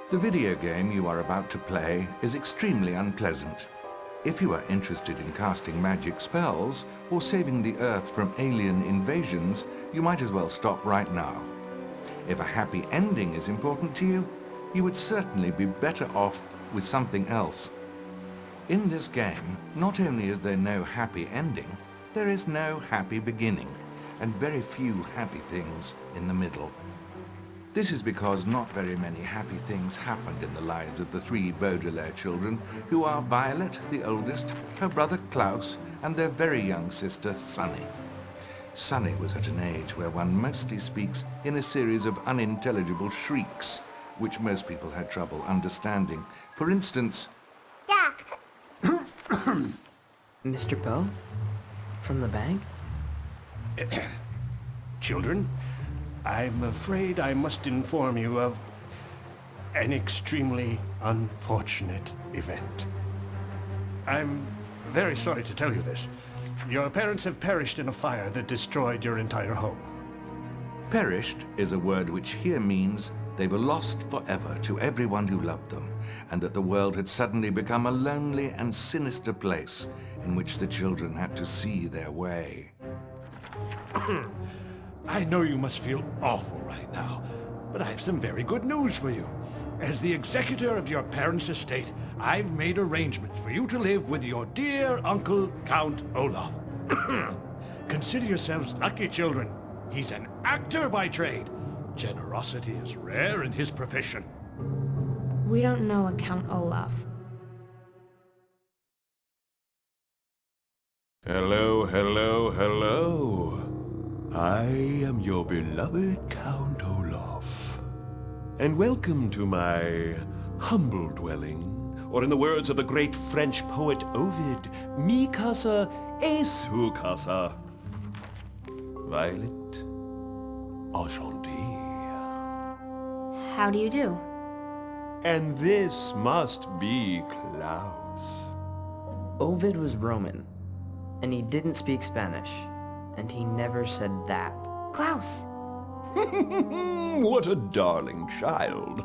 The video game you are about to play is extremely unpleasant. If you are interested in casting magic spells or saving the Earth from alien invasions, you might as well stop right now. If a happy ending is important to you, you would certainly be better off with something else. In this game, not only is there no happy ending, there is no happy beginning, and very few happy things in the middle. This is because not very many happy things happened in the lives of the three Baudelaire children, who are Violet, the oldest, her brother Klaus, and their very young sister, Sunny. Sunny was at an age where one mostly speaks in a series of unintelligible shrieks, which most people had trouble understanding. For instance, Jack! Mr. Poe? From the bank? Children, I'm afraid I must inform you of an extremely unfortunate event. I'm very sorry to tell you this. Your parents have perished in a fire that destroyed your entire home. perished is a word which here means they were lost forever to everyone who loved them, and that the world had suddenly become a lonely and sinister place in which the children had to see their way. I know you must feel awful right now, but I have some very good news for you. As the executor of your parents' estate, I've made arrangements for you to live with your dear uncle, Count Olaf. Consider yourselves lucky, children. He's an actor by trade. Generosity is rare in his profession. We don't know a Count Olaf. Hello, hello, hello. I am your beloved Count Olaf. And welcome to my humble dwelling, or in the words of the great French poet Ovid, mi casa et su casa. Violet, enchanté. How do you do? And this must be Klaus. Ovid was Roman, and he didn't speak Spanish, and he never said that. Klaus! What a darling child.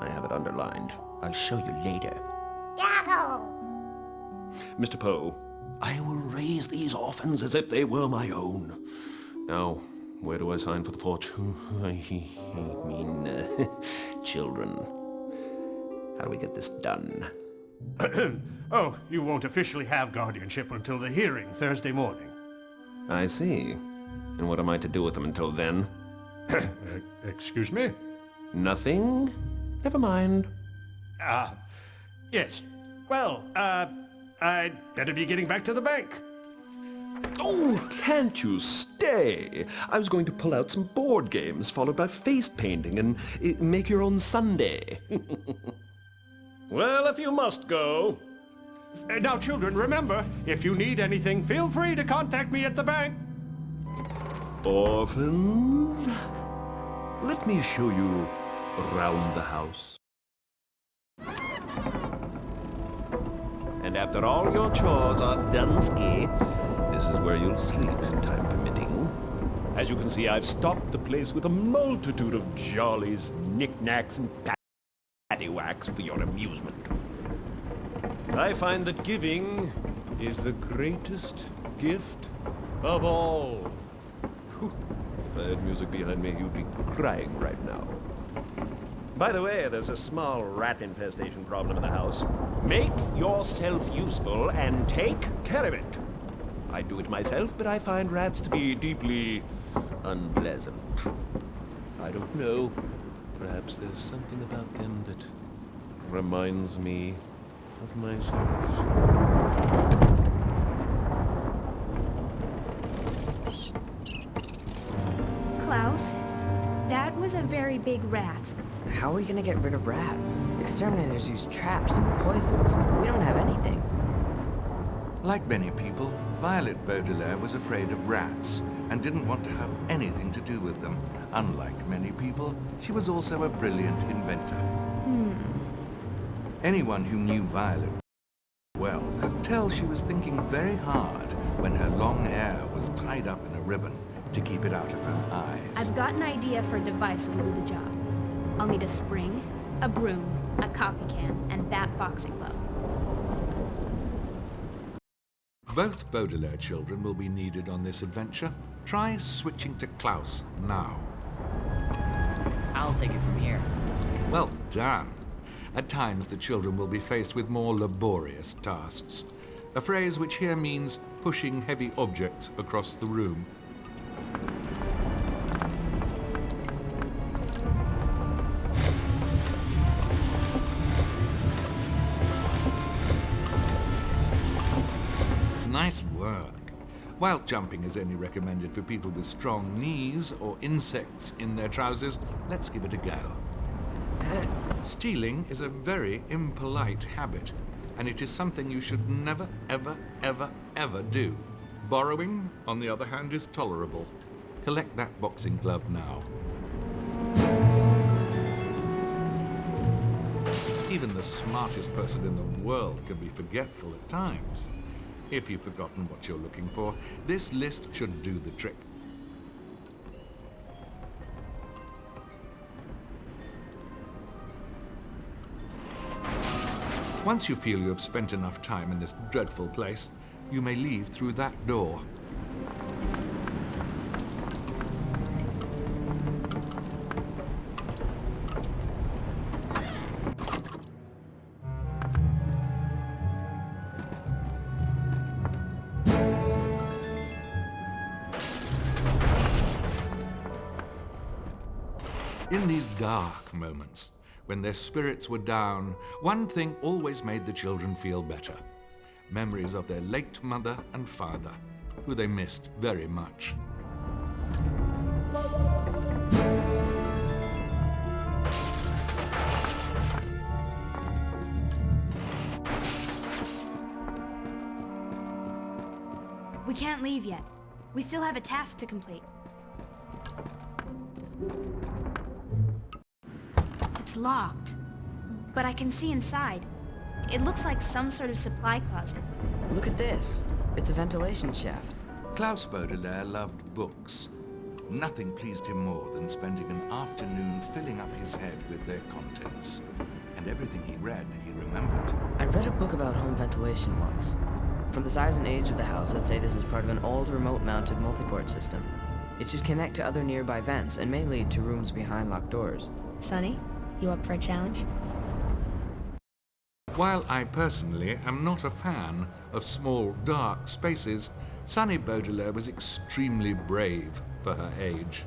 I have it underlined. I'll show you later. Yahoo! Mr. Poe, I will raise these orphans as if they were my own. Now, where do I sign for the fortune? Children. How do we get this done? Oh, you won't officially have guardianship until the hearing Thursday morning. I see. And what am I to do with them until then? Excuse me? Nothing? Never mind. Yes. Well, I'd better be getting back to the bank. Oh, can't you stay? I was going to pull out some board games, followed by face painting, and make your own sundae. Well, if you must go. Now, children, remember, if you need anything, feel free to contact me at the bank. Orphans, let me show you around the house. And after all your chores are done, this is where you'll sleep, time permitting. As you can see, I've stocked the place with a multitude of jollies, knickknacks, and paddywhacks for your amusement. I find that giving is the greatest gift of all. Whew. If I had music behind me, you'd be crying right now. By the way, there's a small rat infestation problem in the house. Make yourself useful and take care of it. I do it myself, but I find rats to be deeply unpleasant. I don't know. Perhaps there's something about them that reminds me of myself. Klaus, that was a very big rat. How are we gonna get rid of rats? Exterminators use traps and poisons. We don't have anything. Like many people, Violet Baudelaire was afraid of rats and didn't want to have anything to do with them. Unlike many people, she was also a brilliant inventor. Anyone who knew Violet well could tell she was thinking very hard when her long hair was tied up in a ribbon to keep it out of her eyes. I've got an idea for a device that'll do the job. I'll need a spring, a broom, a coffee can, and that boxing glove. Both Baudelaire children will be needed on this adventure. Try switching to Klaus now. I'll take it from here. Well done. At times, the children will be faced with more laborious tasks. A phrase which here means pushing heavy objects across the room. Nice work. While jumping is only recommended for people with strong knees or insects in their trousers, let's give it a go. Stealing is a very impolite habit, and it is something you should never, ever, ever, ever do. Borrowing, on the other hand, is tolerable. Collect that boxing glove now. Even the smartest person in the world can be forgetful at times. If you've forgotten what you're looking for, this list should do the trick. Once you feel you have spent enough time in this dreadful place, you may leave through that door. In these dark moments, when their spirits were down, one thing always made the children feel better. Memories of their late mother and father, who they missed very much. We can't leave yet. We still have a task to complete. It's locked, but I can see inside. It looks like some sort of supply closet. Look at this. It's a ventilation shaft. Klaus Baudelaire loved books. Nothing pleased him more than spending an afternoon filling up his head with their contents. And everything he read, he remembered. I read a book about home ventilation once. From the size and age of the house, I'd say this is part of an old remote-mounted multiport system. It should connect to other nearby vents and may lead to rooms behind locked doors. Sonny, you up for a challenge? While I personally am not a fan of small, dark spaces, Sunny Baudelaire was extremely brave for her age.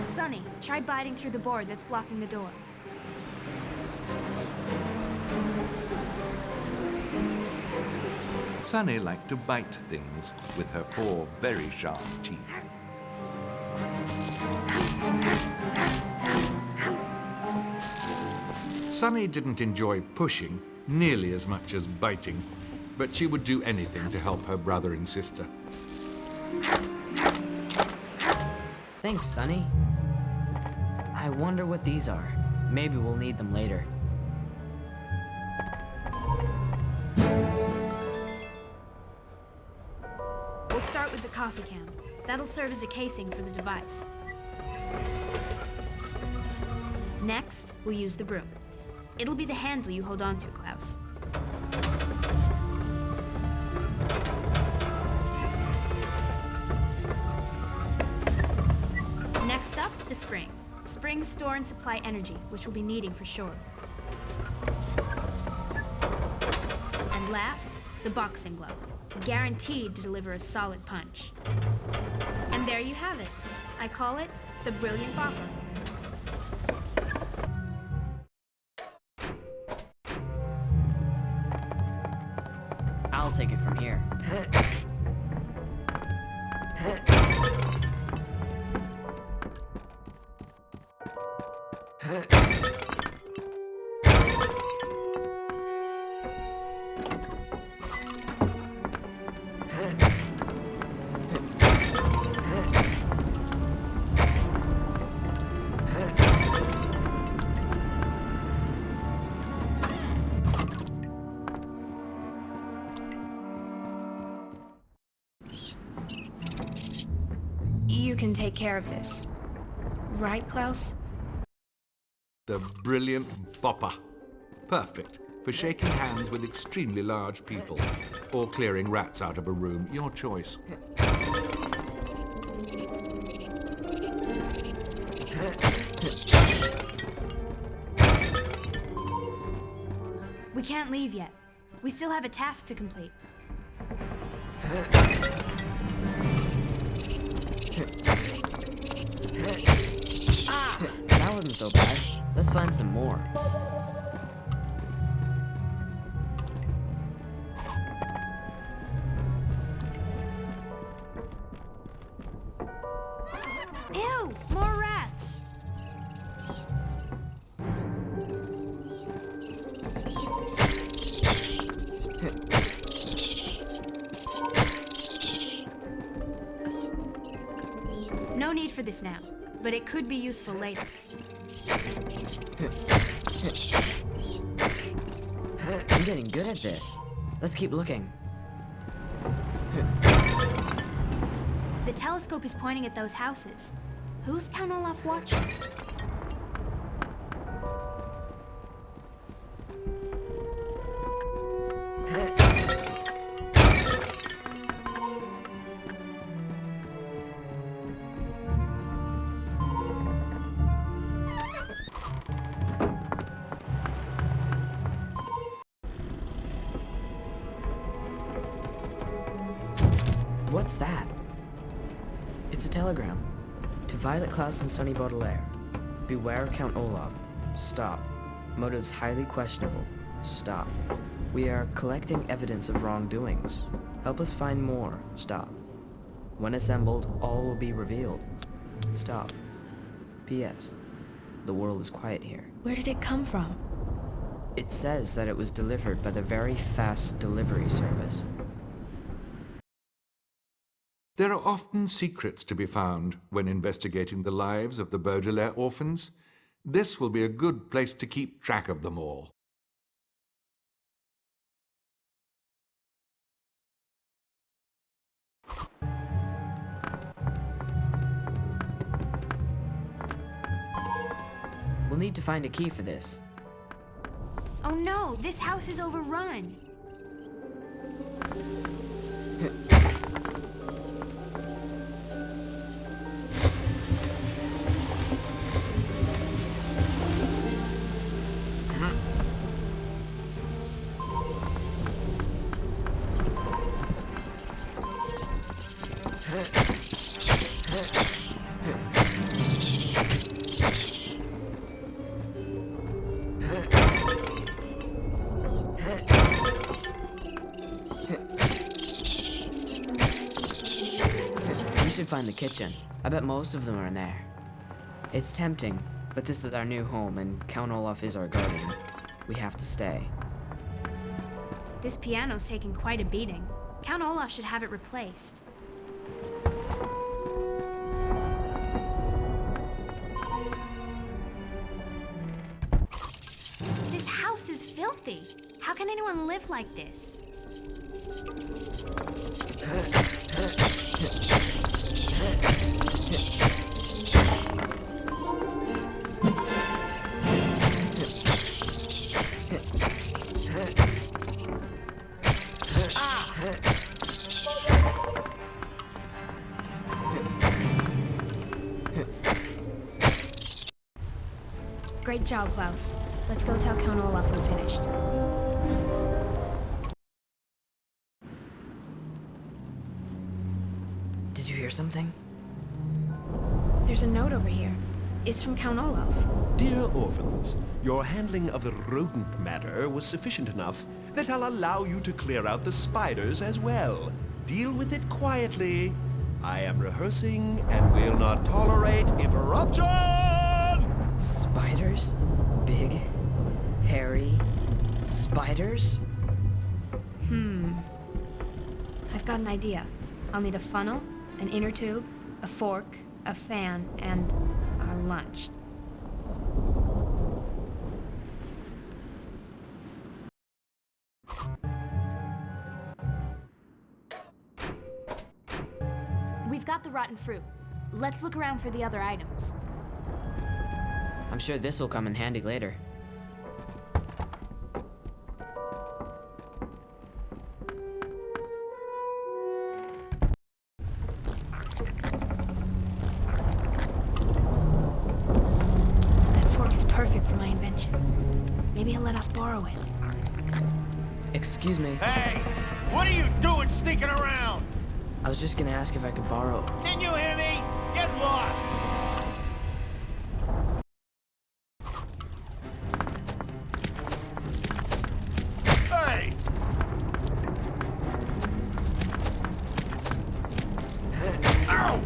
Sonny, try biting through the board that's blocking the door. Sunny liked to bite things with her 4 very sharp teeth. Sunny didn't enjoy pushing nearly as much as biting, but she would do anything to help her brother and sister. Thanks, Sonny. I wonder what these are. Maybe we'll need them later. We'll start with the coffee can. That'll serve as a casing for the device. Next, we'll use the broom. It'll be the handle you hold on to, Klaus. Next up, the spring. Springs store and supply energy, which we'll be needing for sure. And last, the boxing glove. Guaranteed to deliver a solid punch. And there you have it. I call it the Brilliant Bopper. I'll take it from here. You can take care of this. Right, Klaus? The brilliant bopper. Perfect for shaking hands with extremely large people or clearing rats out of a room. Your choice. We can't leave yet. We still have a task to complete. That wasn't so bad. Let's find some more. Ew! More rats! No need for this now, but it could be useful later. I'm getting good at this. Let's keep looking. The telescope is pointing at those houses. Who's Count Olaf watching? What's that? It's a telegram. To Violet Klaus and Sonny Baudelaire. Beware Count Olaf. Stop. Motives highly questionable. Stop. We are collecting evidence of wrongdoings. Help us find more. Stop. When assembled, all will be revealed. Stop. P.S. The world is quiet here. Where did it come from? It says that it was delivered by the very fast delivery service. There are often secrets to be found when investigating the lives of the Baudelaire orphans. This will be a good place to keep track of them all. We'll need to find a key for this. Oh no, this house is overrun. We should find the kitchen. I bet most of them are in there. It's tempting, but this is our new home and Count Olaf is our guardian. We have to stay. This piano's taking quite a beating. Count Olaf should have it replaced. This house is filthy. How can anyone live like this? Great job, Klaus. Let's go tell Count Olaf we're finished. Did you hear something? There's a note over here. It's from Count Olaf. Dear orphans, your handling of the rodent matter was sufficient enough that I'll allow you to clear out the spiders as well. Deal with it quietly. I am rehearsing and will not tolerate interruption! Spiders? Big, hairy spiders? I've got an idea. I'll need a funnel, an inner tube, a fork, a fan, and our lunch. We've got the rotten fruit. Let's look around for the other items. I'm sure this will come in handy later. That fork is perfect for my invention. Maybe he'll let us borrow it. Excuse me. Hey! What are you doing sneaking around? I was just gonna ask if I could borrow. Can you hear me? Get lost! Hey! Ow!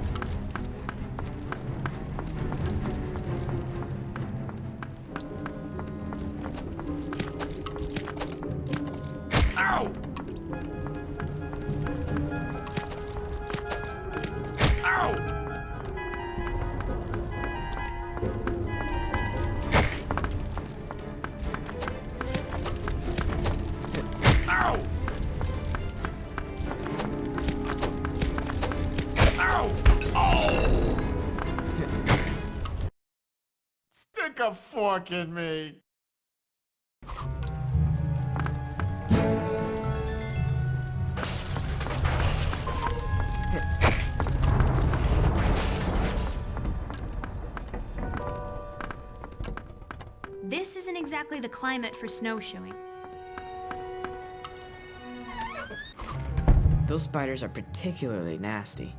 Ow! Ow! Ow! Ow! Oh! Stick a fork in me. This isn't exactly the climate for snowshoeing. Those spiders are particularly nasty.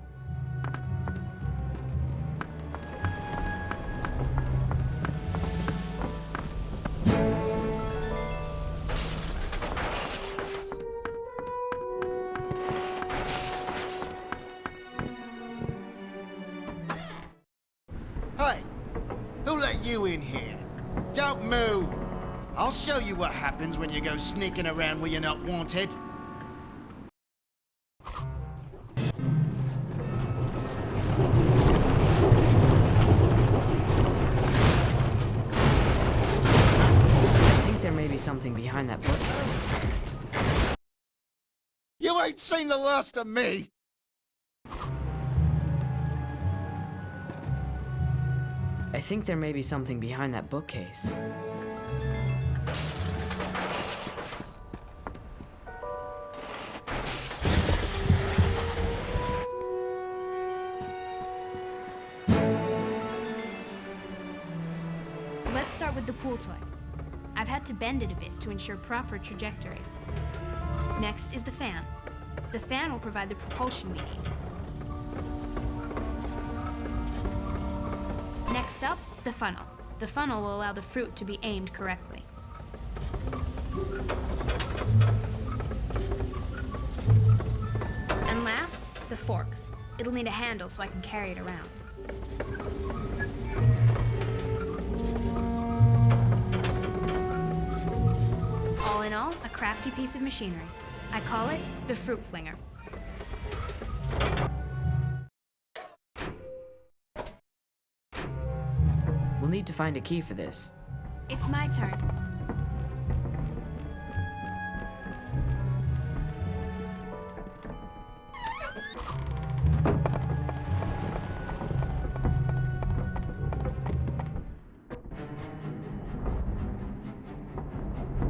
Hey! Who let you in here? Don't move! I'll show you what happens when you go sneaking around where you're not wanted. I think there may be something behind that bookcase. You ain't seen the last of me! I think there may be something behind that bookcase. Let's start with the pool toy. I've had to bend it a bit to ensure proper trajectory. Next is the fan. The fan will provide the propulsion we need. Next up, the funnel. The funnel will allow the fruit to be aimed correctly. And last, the fork. It'll need a handle so I can carry it around. All in all, a crafty piece of machinery. I call it the fruit flinger. We'll need to find a key for this. It's my turn.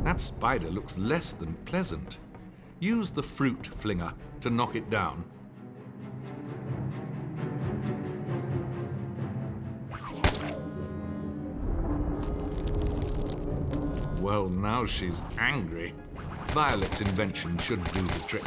That spider looks less than pleasant. Use the fruit flinger to knock it down. Well, now she's angry. Violet's invention should do the trick.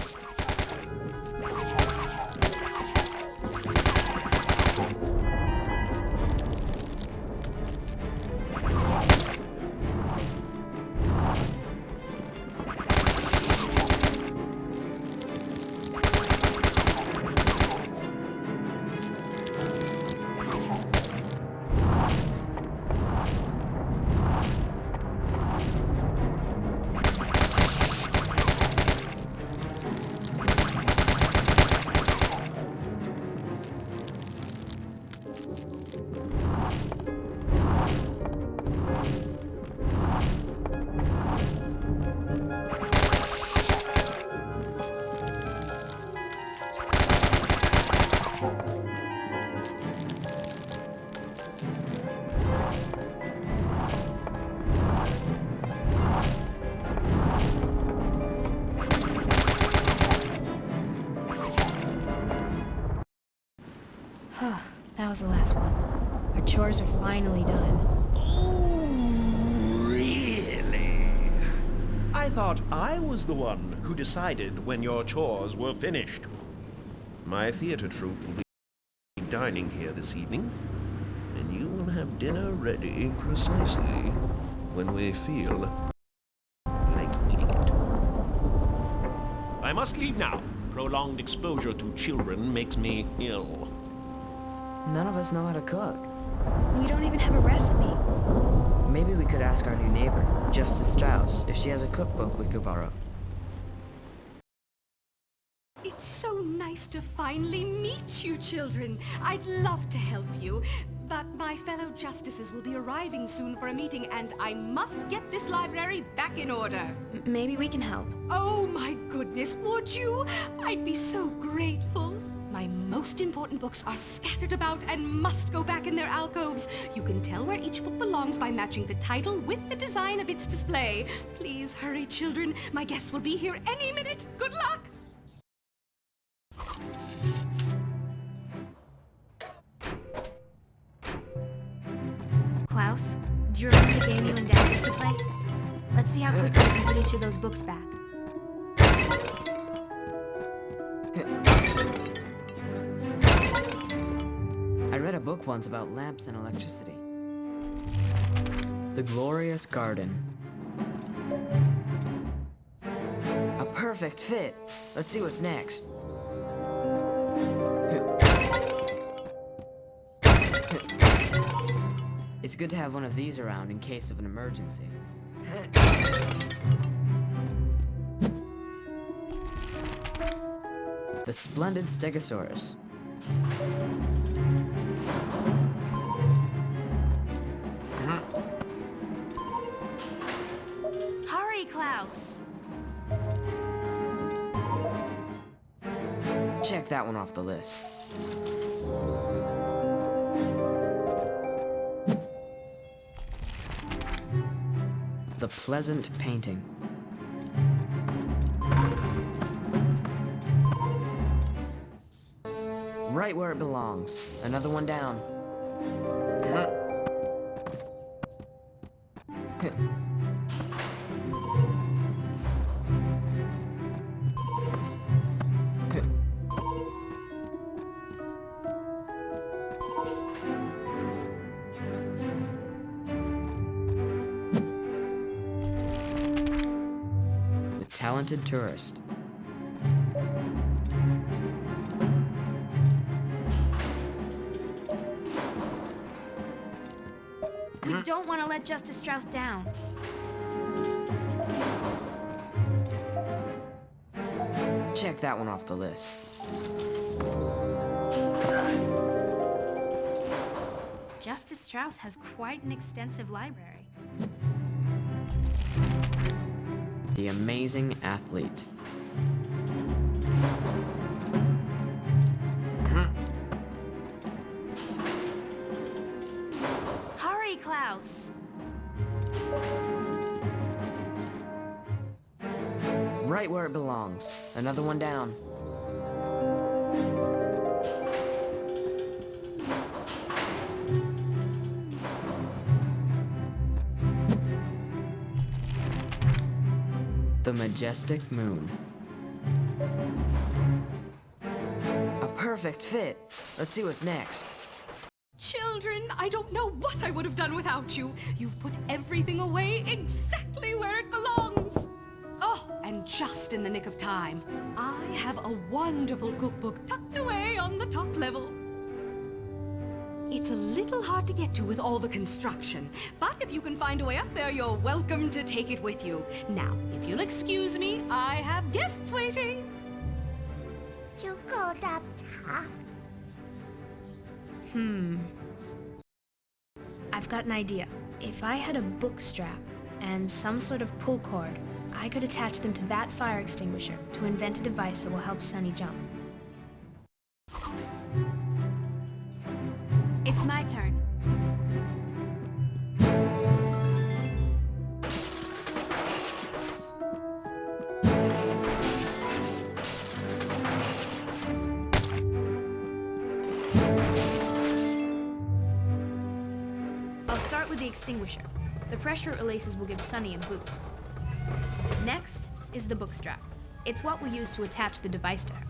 That was the last one. Our chores are finally done. Oh, really? I thought I was the one who decided when your chores were finished. My theater troupe will be dining here this evening, and you will have dinner ready precisely when we feel like eating it. I must leave now. Prolonged exposure to children makes me ill. None of us know how to cook. We don't even have a recipe. Maybe we could ask our new neighbor, Justice Strauss, if she has a cookbook we could borrow. It's so nice to finally meet you, children. I'd love to help you, but my fellow justices will be arriving soon for a meeting, and I must get this library back in order. Maybe we can help. Oh my goodness, would you? I'd be so grateful. My most important books are scattered about and must go back in their alcoves. You can tell where each book belongs by matching the title with the design of its display. Please hurry, children. My guests will be here any minute. Good luck! Klaus, do you remember the game you and Dad used to play? Let's see how quickly we can put each of those books back. I read a book once about lamps and electricity. The Glorious Garden. A perfect fit. Let's see what's next. It's good to have one of these around in case of an emergency. The splendid Stegosaurus. Hurry, Klaus! Check that one off the list. The Pleasant Painting. Right where it belongs. Another one down. The Talented Tourist. We don't want to let Justice Strauss down. Check that one off the list. Justice Strauss has quite an extensive library. The Amazing Athlete. Hurry, Klaus! Right where it belongs. Another one down. The Majestic Moon. A perfect fit. Let's see what's next. Children, I don't know what I would have done without you. You've put everything away exactly where it belongs. Oh, and just in the nick of time. I have a wonderful cookbook tucked away on the top level. It's a little hard to get to with all the construction, but if you can find a way up there, you're welcome to take it with you. Now, if you'll excuse me, I have guests waiting. You go up top. I've got an idea. If I had a book strap and some sort of pull cord, I could attach them to that fire extinguisher to invent a device that will help Sunny jump. It's my turn. with the extinguisher. The pressure it releases will give Sunny a boost. Next is the book strap. It's what we use to attach the device to her.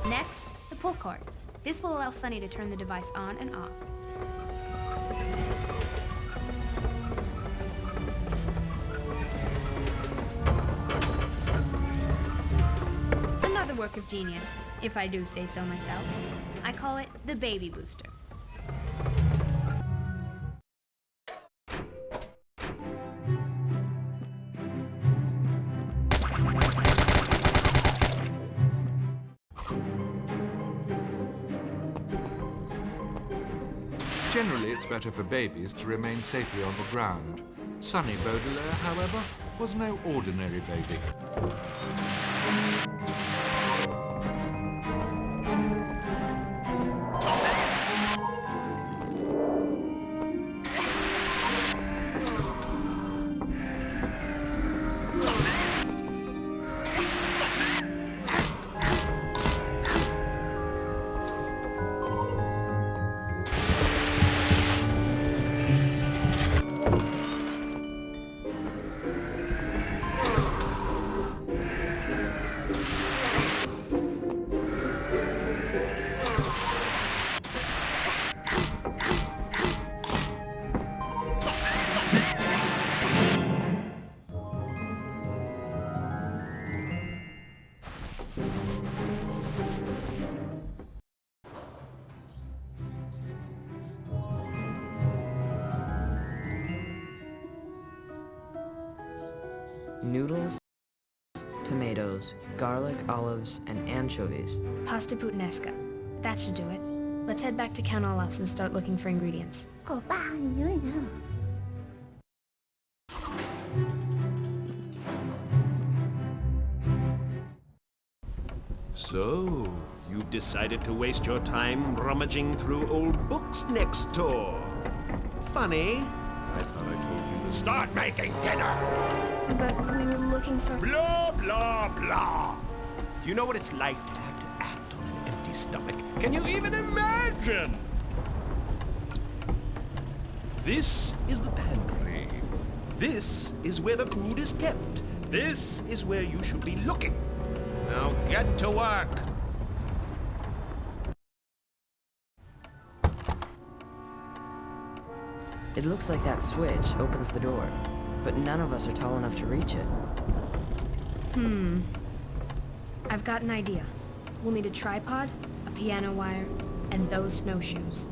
Next, the pull cord. This will allow Sunny to turn the device on and off. Another work of genius, if I do say so myself. I call it the baby booster. Generally, it's better for babies to remain safely on the ground. Sunny Baudelaire, however, was no ordinary baby. Noodles, tomatoes, garlic, olives, and anchovies. Pasta puttanesca. That should do it. Let's head back to Count Olaf's and start looking for ingredients. Cô bao nhiêu nữa? So, you've decided to waste your time rummaging through old books next door. Funny. I thought I told you to start making dinner. But we were looking for... Blah, blah, blah. Do you know what it's like to have to act on an empty stomach? Can you even imagine? This is the pantry. This is where the food is kept. This is where you should be looking. Now get to work. It looks like that switch opens the door, but none of us are tall enough to reach it. I've got an idea. We'll need a tripod, a piano wire, and those snowshoes.